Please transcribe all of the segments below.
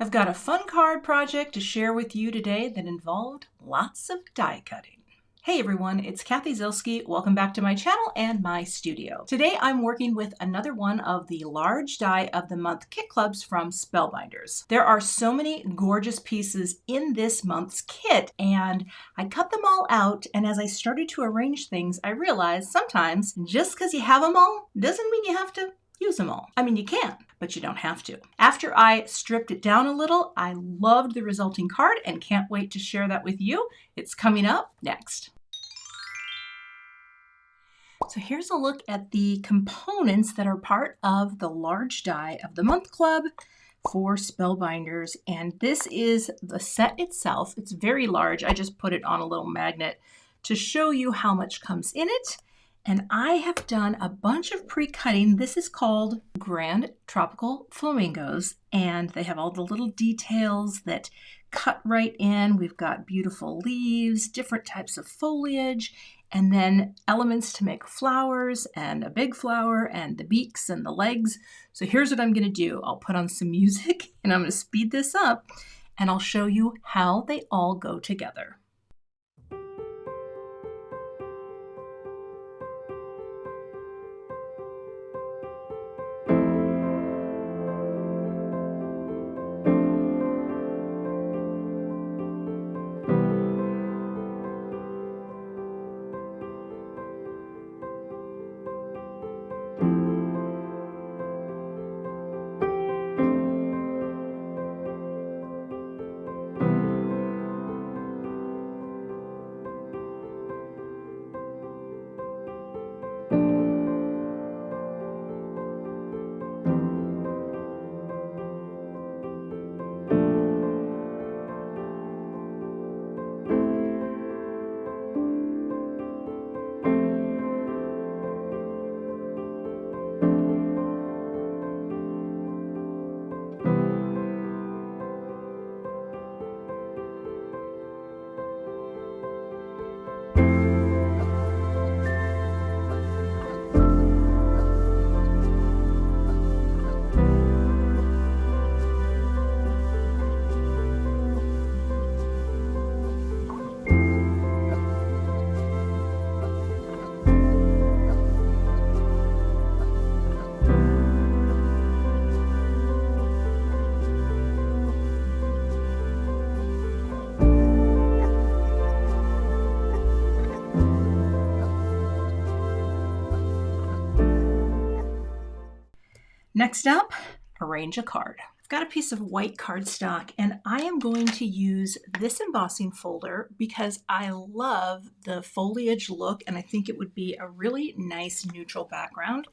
I've got a fun card project to share with you today that involved lots of die cutting. Hey everyone, it's Cathy Zielske. Welcome back to my channel and my studio. Today I'm working with another one of the large die of the month kit clubs from Spellbinders. There are so many gorgeous pieces in this month's kit and I cut them all out, and as I started to arrange things I realized sometimes just because you have them all doesn't mean you have to use them all. I mean, you can, but you don't have to. After I stripped it down a little, I loved the resulting card and can't wait to share that with you. It's coming up next. So here's a look at the components that are part of the large die of the month club for Spellbinders. And this is the set itself. It's very large. I just put it on a little magnet to show you how much comes in it. And I have done a bunch of pre-cutting. This is called Grand Tropical Flamingos, and they have all the little details that cut right in. We've got beautiful leaves, different types of foliage, and then elements to make flowers and a big flower and the beaks and the legs. So here's what I'm going to do. I'll put on some music and I'm going to speed this up and I'll show you how they all go together. Next up, arrange a card. I've got a piece of white cardstock and I am going to use this embossing folder because I love the foliage look and I think it would be a really nice neutral background.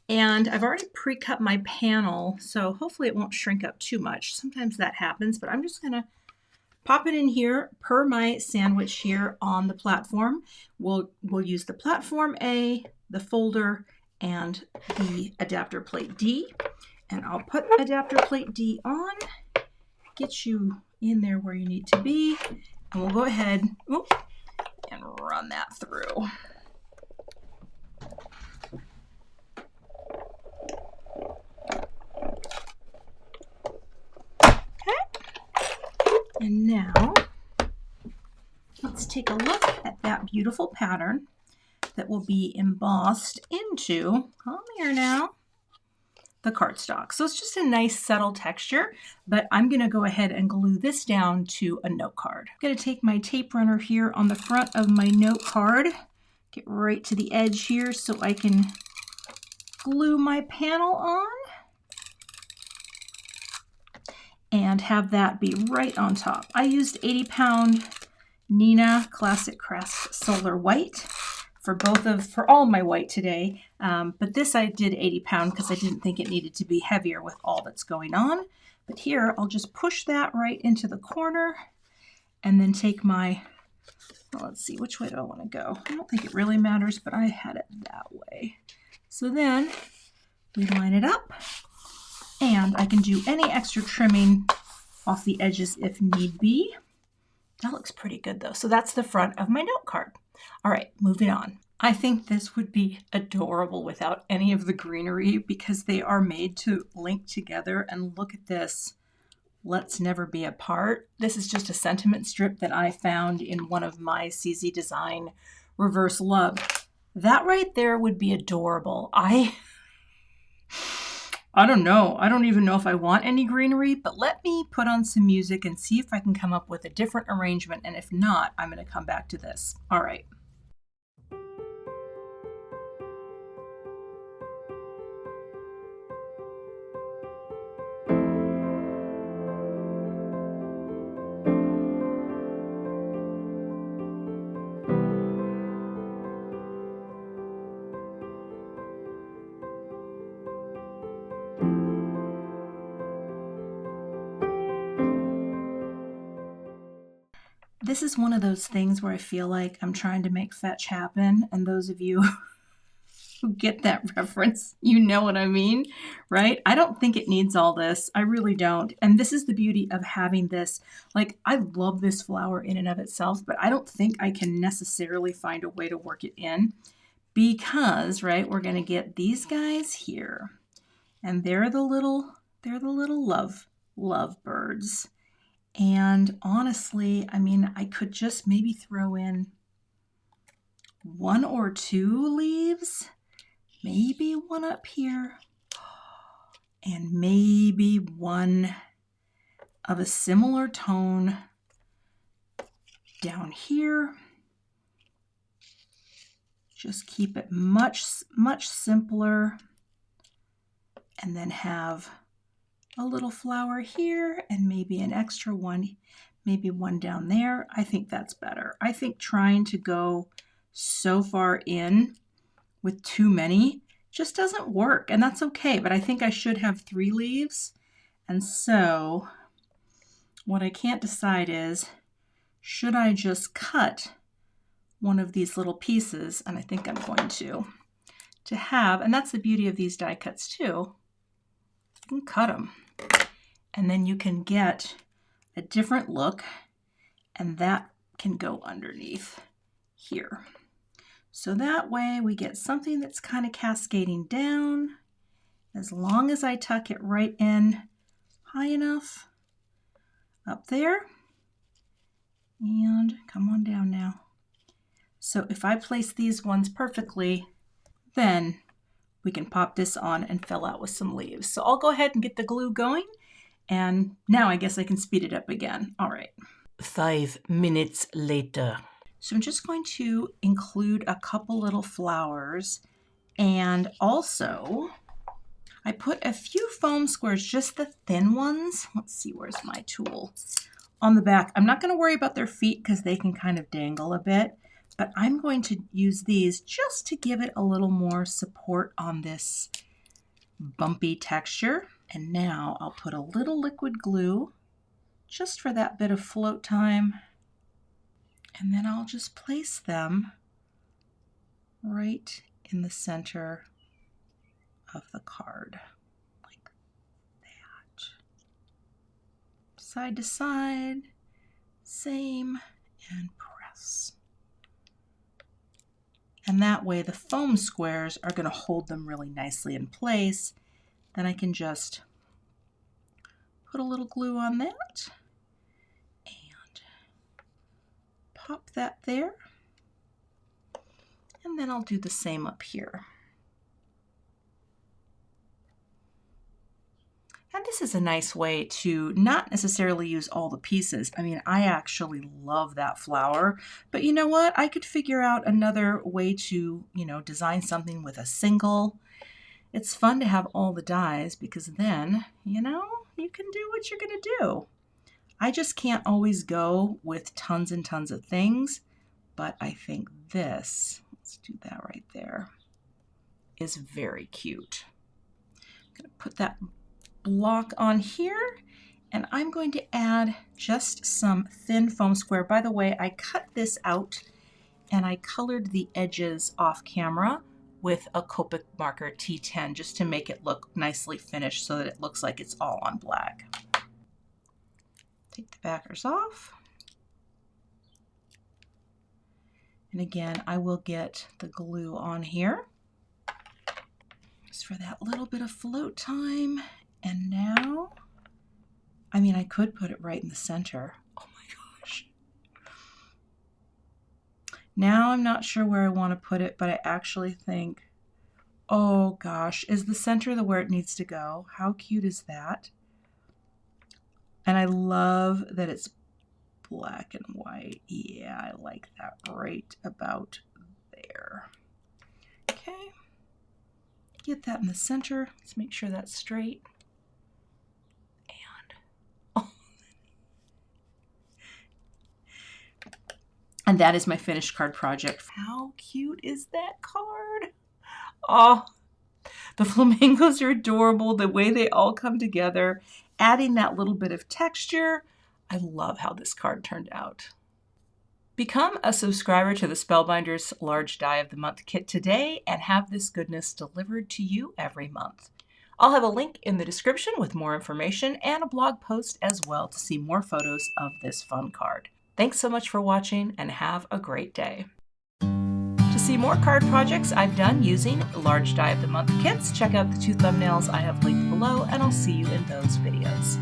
And I've already pre-cut my panel, so hopefully it won't shrink up too much. Sometimes that happens, but I'm just gonna pop it in here per my sandwich here on the platform. We'll use the platform A, the folder, and the adapter plate D. And I'll put adapter plate D on, get you in there where you need to be, and we'll go ahead and run that through. Okay, and now let's take a look at that beautiful pattern that will be embossed into, come here now, the cardstock. So it's just a nice subtle texture, but I'm going to go ahead and glue this down to a note card. I'm going to take my tape runner here on the front of my note card, get right to the edge here so I can glue my panel on and have that be right on top. I used 80-pound Neenah Classic Crafts Solar White for all my white today, but this I did 80-pound because I didn't think it needed to be heavier with all that's going on. But here I'll just push that right into the corner and then take my, well, let's see, which way do I want to go? I don't think it really matters, but I had it that way. So then we line it up and I can do any extra trimming off the edges if need be. That looks pretty good though. So that's the front of my note card. All right, moving on. I think this would be adorable without any of the greenery because they are made to link together, and look at this. Let's Never Be Apart. This is just a sentiment strip that I found in one of my CZ Design Reverse Love. That right there would be adorable. I don't know. I don't even know if I want any greenery, but let me put on some music and see if I can come up with a different arrangement. And if not, I'm going to come back to this. All right. This is one of those things where I feel like I'm trying to make fetch happen, and those of you who get that reference, you know what I mean, right? I don't think it needs all this. I really don't. And this is the beauty of having this. Like, I love this flower in and of itself, but I don't think I can necessarily find a way to work it in because, right, we're going to get these guys here, and they're the little love birds. And honestly, I mean, I could just maybe throw in 1 or 2 leaves, maybe one up here, and maybe one of a similar tone down here. Just keep it much simpler, and then have a little flower here and maybe an extra one, maybe one down there. I think that's better. I think trying to go so far in with too many just doesn't work, and that's okay, but I think I should have 3 leaves. And so what I can't decide is, should I just cut one of these little pieces, and I think I'm going to have, and that's the beauty of these die cuts too, you can cut them. And then you can get a different look, and that can go underneath here. So that way we get something that's kind of cascading down, as long as I tuck it right in high enough up there. And come on down now. So if I place these ones perfectly, then we can pop this on and fill out with some leaves. So I'll go ahead and get the glue going. And now I guess I can speed it up again. All right. 5 minutes later. So I'm just going to include a couple little flowers. And also, I put a few foam squares, just the thin ones. Let's see, where's my tool? On the back. I'm not going to worry about their feet because they can kind of dangle a bit. But I'm going to use these just to give it a little more support on this bumpy texture. And now I'll put a little liquid glue just for that bit of float time. And then I'll just place them right in the center of the card, like that. Side to side, same, and press. And that way the foam squares are going to hold them really nicely in place. Then I can just put a little glue on that and pop that there. And then I'll do the same up here. And this is a nice way to not necessarily use all the pieces. I mean, I actually love that flower, but you know what? I could figure out another way to, design something with a single. It's fun to have all the dies because then, you can do what you're going to do. I just can't always go with tons and tons of things, but I think this, let's do that right there, is very cute. I'm going to put that block on here, and I'm going to add just some thin foam square. By the way, I cut this out and I colored the edges off camera with a Copic marker T10 just to make it look nicely finished so that it looks like it's all on black. Take the backers off. And again, I will get the glue on here just for that little bit of float time. And now I mean, I could put it right in the center. Oh my gosh. Now I'm not sure where I want to put it, but I actually think, oh gosh, is the center where it needs to go? How cute is that? And I love that it's black and white. Yeah, I like that right about there. Okay, get that in the center. Let's make sure that's straight. And that is my finished card project. How cute is that card? Oh, the flamingos are adorable. The way they all come together, adding that little bit of texture. I love how this card turned out. Become a subscriber to the Spellbinders Large Die of the Month kit today and have this goodness delivered to you every month. I'll have a link in the description with more information and a blog post as well to see more photos of this fun card. Thanks so much for watching and have a great day. To see more card projects I've done using Large Die of the Month kits, check out the 2 thumbnails I have linked below, and I'll see you in those videos.